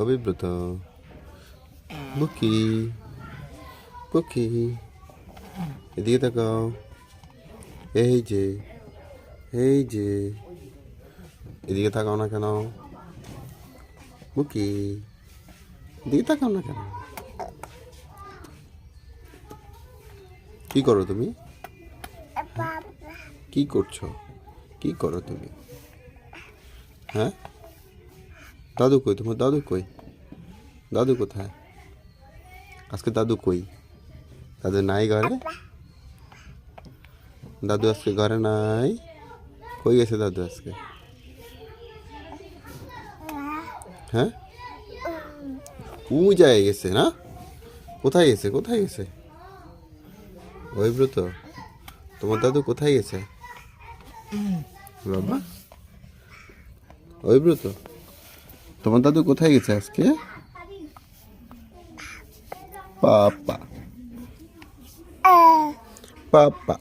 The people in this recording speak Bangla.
অভিব্রত, বুকি বুকি, এদিকে তাকাও। এই যে, এই যে, এদিকে তাকাও না কেন? বুকি, এদিকে তাকাও না কেন? কি করো তুমি? কি করছো? কি করো তুমি? হ্যাঁ, দাদু কই? তোমার দাদু কই? দাদু কোথায়? আজকে দাদু কই? দাদু নাই ঘরে? দাদু আজকে ঘরে নাই? কই গেছে দাদু আজকে? হ্যাঁ, যায় গেছে না? কোথায় গেছে? কোথায় গেছে? অভিব্রত, তোমার দাদু কোথায় গেছে? বাবা, অভিব্রত, তোমার দাদু কোথায় গেছে আজকে? পাপা, পাপা।